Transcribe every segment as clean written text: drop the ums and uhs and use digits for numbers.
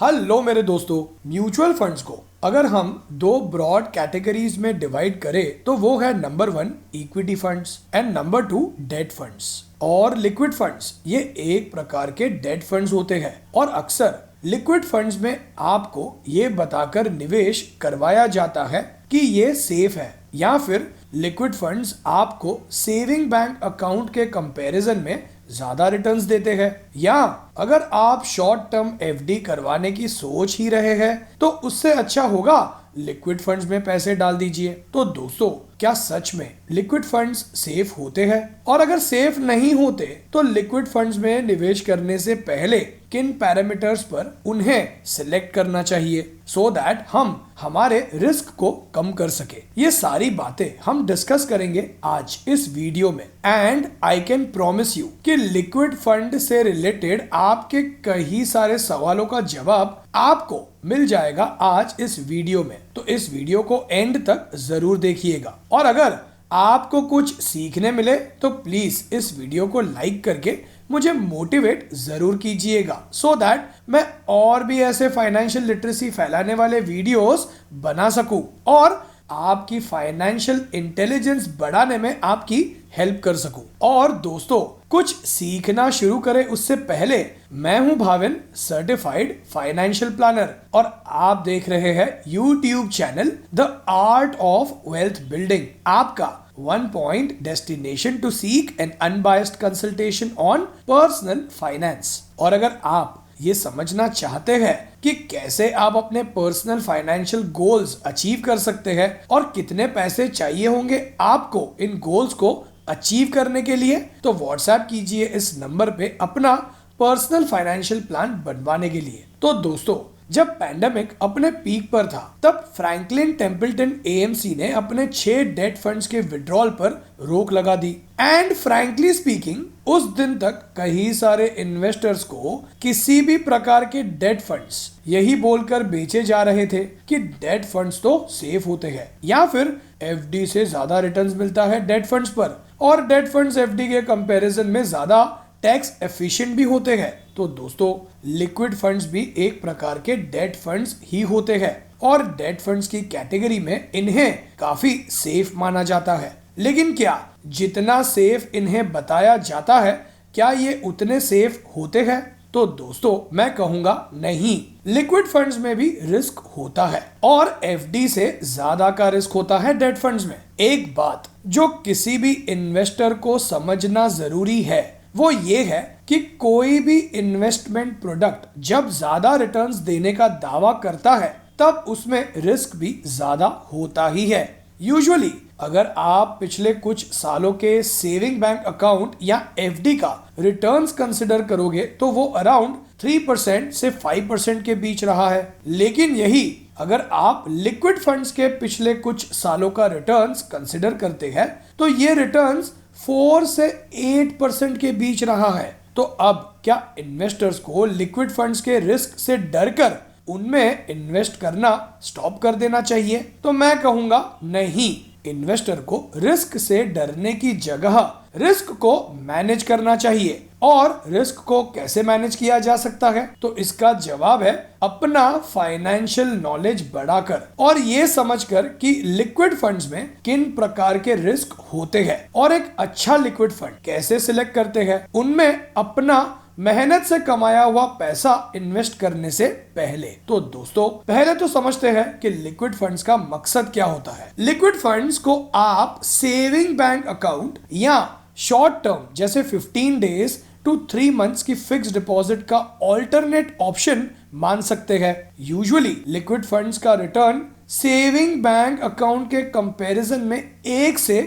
Hello मेरे दोस्तों, mutual funds को अगर हम दो ब्रॉड कैटेगरीज में डिवाइड करें तो वो है number 1 equity funds and number 2 date funds और लिक्विड फंड्स। ये एक प्रकार के डेट फंड्स होते हैं और अक्सर लिक्विड फंड्स में आपको ये बताकर निवेश करवाया जाता है कि ये सेफ है, या फिर लिक्विड फंड्स आपको सेविंग बैंक अकाउंट के कंपैरिजन में ज्यादा रिटर्न्स देते हैं। या अगर आप शॉर्ट टर्म एफडी करवाने की सोच ही रहे हैं तो उससे अच्छा होगा लिक्विड फंड्स में पैसे डाल दीजिए। तो दोस्तों, क्या सच में लिक्विड फंड्स सेफ होते हैं? और अगर सेफ नहीं होते तो लिक्विड फंड्स में निवेश करने से पहले किन पैरामीटर्स पर उन्हें सिलेक्ट करना चाहिए सो दैट हम हमारे रिस्क को कम कर सके? ये सारी बातें हम डिस्कस करेंगे आज इस वीडियो में। And I can promise you कि लिक्विड फंड से रिलेटेड आपके कई सारे सवालों का जवाब आपको मिल जाएगा आज इस वीडियो में। तो इस वीडियो को एंड तक जरूर देखिएगा और अगर आपको कुछ सीखने मिले तो प्लीज इस वीडियो को लाइक करके मुझे मोटिवेट जरूर कीजिएगा सो दैट मैं और भी ऐसे फाइनेंशियल लिटरेसी फैलाने वाले वीडियोस बना सकूं और आपकी फाइनेंशियल इंटेलिजेंस बढ़ाने में आपकी हेल्प कर सकूं। और दोस्तों, कुछ सीखना शुरू करें उससे पहले मैं हूं भाविन, सर्टिफाइड फाइनेंशियल प्लानर, और आप देख रहे हैं YouTube channel the art of wealth building, आपका one point destination to seek an unbiased consultation on personal finance. और अगर आप ये समझना चाहते हैं कि कैसे आप अपने पर्सनल फाइनेंशियल गोल्स अचीव कर सकते हैं और कितने पैसे चाहिए होंगे आपको इन गोल्स को अचीव करने के लिए, तो व्हाट्सएप कीजिए इस नंबर पे अपना पर्सनल फाइनेंशियल प्लान बनवाने के लिए। तो दोस्तों, जब पैंडेमिक अपने पीक पर था तब फ्रैंकलिन टेम्पल्टन एएमसी ने अपने 6 डेट फंड्स के विड्रॉल पर रोक लगा दी। एंड फ्रैंकली स्पीकिंग, उस दिन तक कई सारे इन्वेस्टर्स को किसी भी प्रकार के डेट फंड्स यही बोलकर बेचे जा रहे थे कि डेट फंड्स तो सेफ होते हैं या फिर एफडी से ज्यादा रिटर्न्स मिलता है डेट फंड्स पर, और डेट फंड्स एफडी के कंपैरिजन में ज्यादा टैक्स एफिशिएंट भी होते हैं। तो दोस्तों, लिक्विड फंड्स भी एक प्रकार के डेट फंड्स ही होते हैं और डेट फंड्स की कैटेगरी में इन्हें काफी सेफ माना जाता है। लेकिन क्या जितना सेफ इन्हें बताया जाता है, क्या ये उतने सेफ होते हैं? तो दोस्तों, मैं कहूंगा नहीं। लिक्विड फंड्स में भी रिस्क होता है और एफडी से ज्यादा का रिस्क होता है डेट फंड्स में। एक बात जो किसी भी इन्वेस्टर को समझना जरूरी है वो ये है कि कोई भी इन्वेस्टमेंट प्रोडक्ट जब ज्यादा रिटर्न्स देने का दावा करता है तब उसमें रिस्क भी ज्यादा होता ही है। यूजुअली अगर आप पिछले कुछ सालों के सेविंग बैंक अकाउंट या एफडी का रिटर्न्स कंसिडर करोगे तो वो अराउंड 3% से 5% के बीच रहा है। लेकिन यही अगर आप लिक्विड फंड्स के पिछले कुछ सालों का रिटर्न्स कंसिडर करते हैं तो ये रिटर्न्स 4 से 8% के बीच रहा है। तो अब क्या इन्वेस्टर्स को लिक्विड फंड्स के रिस्क से डरकर उनमें इन्वेस्ट करना स्टॉप कर देना चाहिए? तो मैं कहूंगा नहीं। इन्वेस्टर को रिस्क से डरने की जगह रिस्क को मैनेज करना चाहिए। और रिस्क को कैसे मैनेज किया जा सकता है? तो इसका जवाब है अपना फाइनेंशियल नॉलेज बढ़ाकर और ये समझकर कि लिक्विड फंड्स में किन प्रकार के रिस्क होते हैं और एक अच्छा लिक्विड फंड कैसे सिलेक्ट करते हैं उनमें अपना मेहनत से कमाया हुआ पैसा इन्वेस्ट करने से पहले। तो दोस्तों, पहले तो समझते हैं कि लिक्विड फंड्स का मकसद क्या होता है। लिक्विड फंड्स को आप सेविंग बैंक अकाउंट या शॉर्ट टर्म जैसे 15 डेज टू 3 मंथ्स की फिक्स डिपॉजिट का ऑल्टरनेट ऑप्शन मान सकते हैं। यूजुअली लिक्विड फंड्स का रिटर्न सेविंग बैंक अकाउंट के कंपैरिजन में 1 से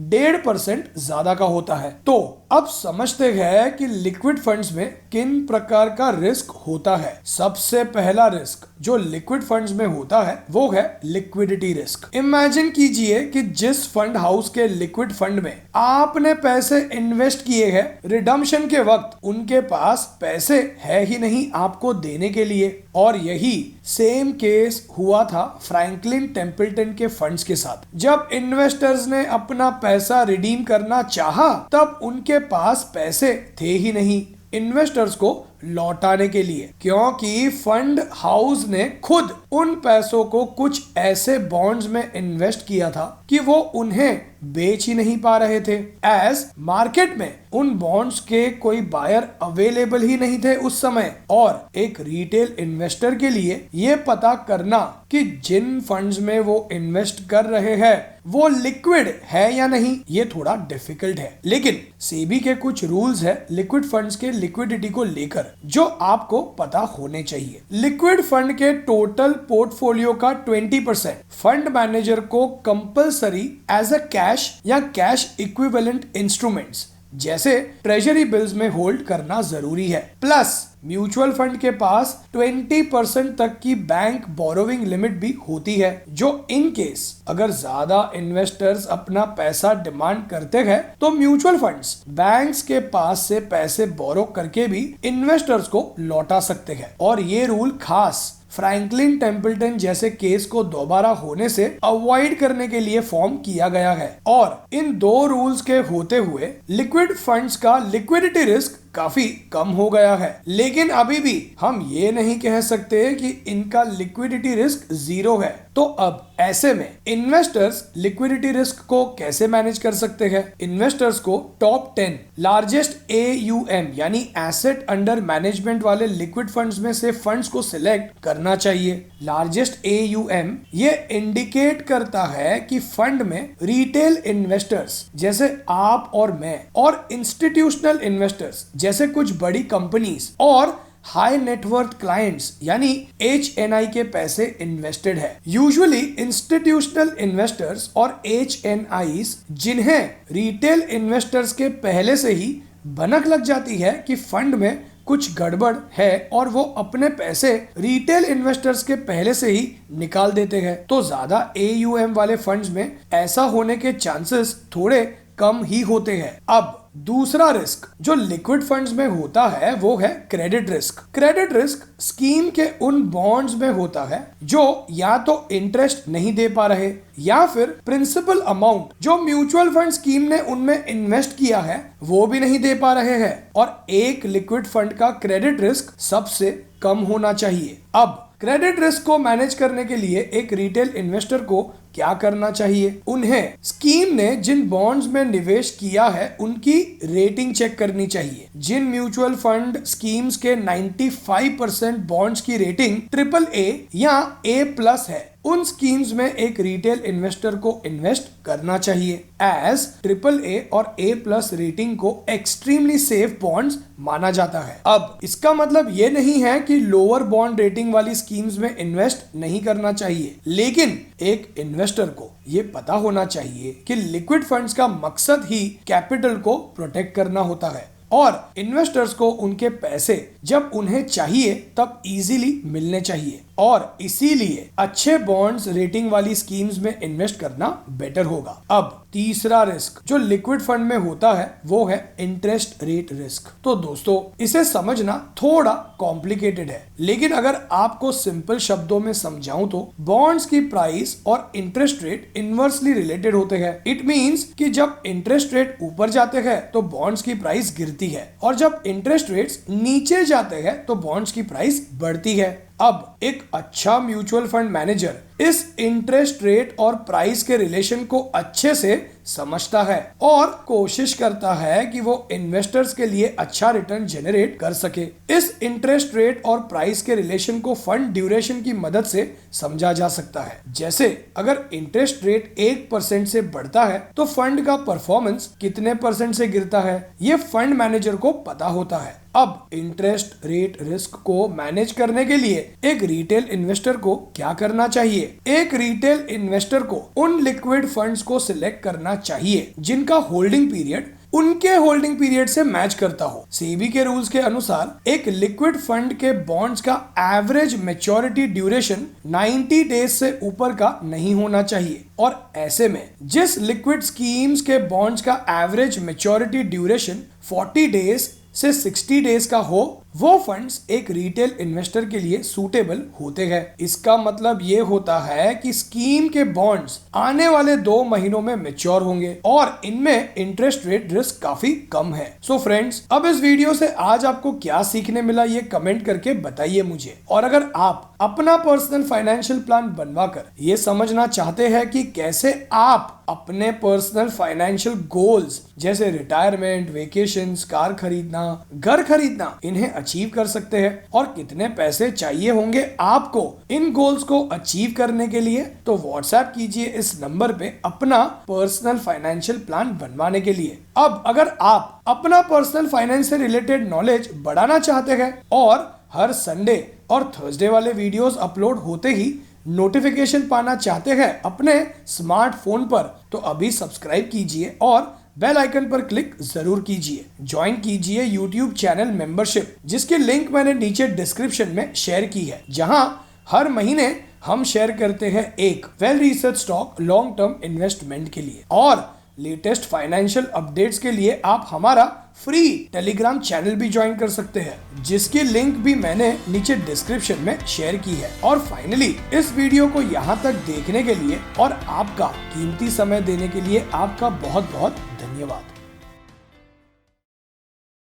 1.5% ज्यादा का होता है। तो अब समझते हैं कि लिक्विड फंड्स में किन प्रकार का रिस्क होता है। सबसे पहला रिस्क जो लिक्विड फंड्स में होता है वो है लिक्विडिटी रिस्क। इमेजिन कीजिए कि जिस फंड हाउस के लिक्विड फंड में आपने पैसे इन्वेस्ट किए हैं, रिडम्पशन के वक्त उनके पास पैसे है ही नहीं आपको देने के लिए। और यही सेम केस हुआ था फ्रैंकलिन टेम्पल्टन के फंड्स के साथ। जब इन्वेस्टर्स ने अपना पैसा रिडीम करना चाहा तब उनके पास पैसे थे ही नहीं। इन्वेस्टर्स को लौटाने के लिए, क्योंकि फंड हाउस ने खुद उन पैसों को कुछ ऐसे बॉन्ड्स में इन्वेस्ट किया था कि वो उन्हें बेच ही नहीं पा रहे थे, एज मार्केट में उन बॉन्ड्स के कोई बायर अवेलेबल ही नहीं थे उस समय। और एक रिटेल इन्वेस्टर के लिए ये पता करना कि जिन फंड्स में वो इन्वेस्ट कर रहे हैं वो लिक्विड है या नहीं, ये थोड़ा डिफिकल्ट है। लेकिन सेबी के कुछ रूल्स है लिक्विड फंड्स के लिक्विडिटी को लेकर जो आपको पता होने चाहिए। लिक्विड फंड के टोटल पोर्टफोलियो का 20% फंड मैनेजर को कंपलसरी एज अ कैश या कैश इक्विवेलेंट इंस्ट्रूमेंट्स जैसे ट्रेजरी बिल्स में होल्ड करना जरूरी है। प्लस म्यूचुअल फंड के पास 20% तक की बैंक बोरोविंग लिमिट भी होती है, जो इन केस अगर ज्यादा इन्वेस्टर्स अपना पैसा डिमांड करते हैं तो म्यूचुअल फंड्स बैंक्स के पास से पैसे बोरो करके भी इन्वेस्टर्स को लौटा सकते हैं। और ये रूल खास फ्रैंकलिन टेम्पल्टन जैसे केस को दोबारा होने से अवॉइड करने के लिए फॉर्म किया गया है। और इन दो रूल्स के होते हुए लिक्विड फंड्स का लिक्विडिटी रिस्क काफी कम हो गया है। लेकिन अभी भी हम ये नहीं कह सकते कि इनका लिक्विडिटी रिस्क जीरो है। तो अब ऐसे में इन्वेस्टर्स लिक्विडिटी रिस्क को कैसे मैनेज कर सकते हैं? इन्वेस्टर्स को टॉप 10 लार्जेस्ट AUM यानी एसेट अंडर मैनेजमेंट वाले लिक्विड फंड्स में से फंड्स को सिलेक्ट करना चाहिए। लार्जेस्ट AUM ये इंडिकेट करता है कि फंड में रिटेल इन्वेस्टर्स जैसे आप और मैं और इंस्टीट्यूशनल इन्वेस्टर्स जैसे कुछ बड़ी कंपनीज और हाई नेटवर्थ क्लाइंट्स यानी HNI के पैसे इन्वेस्टेड है। यूजुअली इंस्टीट्यूशनल इन्वेस्टर्स और HNIs जिन्हें रिटेल इन्वेस्टर्स के पहले से ही भनक लग जाती है कि फंड में कुछ गड़बड़ है और वो अपने पैसे रिटेल इन्वेस्टर्स के पहले से ही निकाल देते हैं, तो ज्यादा AUM वाले फंड्स में ऐसा होने के चांसेस थोड़े कम ही होते हैं। अब दूसरा रिस्क जो लिक्विड फंड्स में होता है वो है credit risk. Credit risk scheme के उन बॉन्ड्स में होता है जो या तो इंटरेस्ट नहीं दे पा रहे या फिर प्रिंसिपल अमाउंट जो म्यूचुअल फंड स्कीम ने उनमें इन्वेस्ट किया है वो भी नहीं दे पा रहे हैं। और एक लिक्विड फंड का क्रेडिट रिस्क सबसे कम होना चाहिए। अब क्रेडिट रिस्क को मैनेज करने के लिए एक रिटेल इन्वेस्टर को क्या करना चाहिए? उन्हें स्कीम ने जिन बॉन्ड्स में निवेश किया है उनकी रेटिंग चेक करनी चाहिए। जिन म्यूचुअल फंड स्कीम्स के 95% बॉन्ड्स की रेटिंग AAA या A+ है उन स्कीम्स में एक रिटेल इन्वेस्टर को इन्वेस्ट करना चाहिए, एज AAA और A+ रेटिंग को एक्सट्रीमली सेफ बॉन्ड्स माना जाता है। अब इसका मतलब ये नहीं है कि लोअर बॉन्ड रेटिंग वाली स्कीम्स में इन्वेस्ट नहीं करना चाहिए, लेकिन एक इन्वेस्टर को ये पता होना चाहिए कि लिक्विड फंड्स का मकसद ही कैपिटल को प्रोटेक्ट करना होता है और इन्वेस्टर्स को उनके पैसे जब उन्हें चाहिए तब इजीली मिलने चाहिए। और इसीलिए अच्छे बॉन्ड्स रेटिंग वाली स्कीम्स में इन्वेस्ट करना बेटर होगा। अब तीसरा रिस्क जो लिक्विड फंड में होता है वो है इंटरेस्ट रेट रिस्क। तो दोस्तों इसे समझना थोड़ा कॉम्प्लिकेटेड है, लेकिन अगर आपको सिंपल शब्दों में समझाऊं तो बॉन्ड्स की प्राइस और इंटरेस्ट रेट इनवर्सली रिलेटेड होते हैं। इट मींस कि जब इंटरेस्ट रेट ऊपर जाते हैं तो बॉन्ड्स की प्राइस गिरती है और जब इंटरेस्ट रेट्स नीचे जाते हैं तो बॉन्ड्स की प्राइस बढ़ती है। अब एक अच्छा म्यूचुअल फंड मैनेजर इस इंटरेस्ट रेट और प्राइस के रिलेशन को अच्छे से समझता है और कोशिश करता है कि वो इन्वेस्टर्स के लिए अच्छा रिटर्न जनरेट कर सके। इस इंटरेस्ट रेट और प्राइस के रिलेशन को फंड ड्यूरेशन की मदद से समझा जा सकता है। जैसे अगर इंटरेस्ट रेट 1% से बढ़ता है तो फंड का परफॉर्मेंस कितने % से गिरता है ये फंड मैनेजर को पता होता है। अब इंटरेस्ट रेट रिस्क को मैनेज करने के लिए एक रिटेल इन्वेस्टर को क्या करना चाहिए? एक रिटेल इन्वेस्टर को उन लिक्विड फंड्स को सिलेक्ट करना चाहिए जिनका होल्डिंग पीरियड उनके होल्डिंग पीरियड से मैच करता हो। सेबी के रूल्स के अनुसार एक लिक्विड फंड के बॉन्ड्स का एवरेज मैच्योरिटी ड्यूरेशन 90 डेज से ऊपर का नहीं होना चाहिए और ऐसे में जिस लिक्विड स्कीम्स के बॉन्ड्स का एवरेज मैच्योरिटी ड्यूरेशन 40 डेज से 60 डेज का हो वो फंड्स एक रिटेल इन्वेस्टर के लिए सूटेबल होते हैं। इसका मतलब ये होता है कि स्कीम के बॉन्ड्स आने वाले 2 महीनों में मैच्योर होंगे और इनमें इंटरेस्ट रेट रिस्क काफी कम है। सो फ्रेंड्स, अब इस वीडियो से आज आपको क्या सीखने मिला ये कमेंट करके बताइए मुझे। और अगर आप अपना पर्सनल फाइनेंशियल प्लान बनवाकर ये समझना चाहते हैं कि कैसे आप अपने पर्सनल फाइनेंशियल गोल्स जैसे रिटायरमेंट, वेकेशंस, कार खरीदना, घर खरीदना इन्हें अचीव कर सकते हैं और कितने पैसे चाहिए होंगे आपको इन गोल्स को अचीव करने के लिए, तो व्हाट्सएप कीजिए इस नंबर पे अपना पर्सनल फाइनेंशियल प्लान बनवाने के लिए। अब अगर आप अपना पर्सनल फाइनेंस से रिलेटेड नॉलेज बढ़ाना चाहते हैं और हर संडे और थर्सडे वाले वीडियोस अपलोड होते ही नोटिफिकेशन पाना चाहते हैं अपने स्मार्टफोन पर, तो अभी सब्सक्राइब कीजिए और बेल आइकन पर क्लिक जरूर कीजिए। ज्वाइन कीजिए यूट्यूब चैनल मेंबरशिप, जिसकी लिंक मैंने नीचे डिस्क्रिप्शन में शेयर की है, जहां हर महीने हम शेयर करते हैं एक well research stock long term investment के लिए। और लेटेस्ट फाइनेंशियल अपडेट्स के लिए आप हमारा फ्री टेलीग्राम चैनल भी ज्वाइन कर सकते हैं, जिसकी लिंक भी मैंने नीचे डिस्क्रिप्शन में शेयर की है। और फाइनली इस वीडियो को यहाँ तक देखने के लिए और आपका कीमती समय देने के लिए आपका बहुत बहुत धन्यवाद।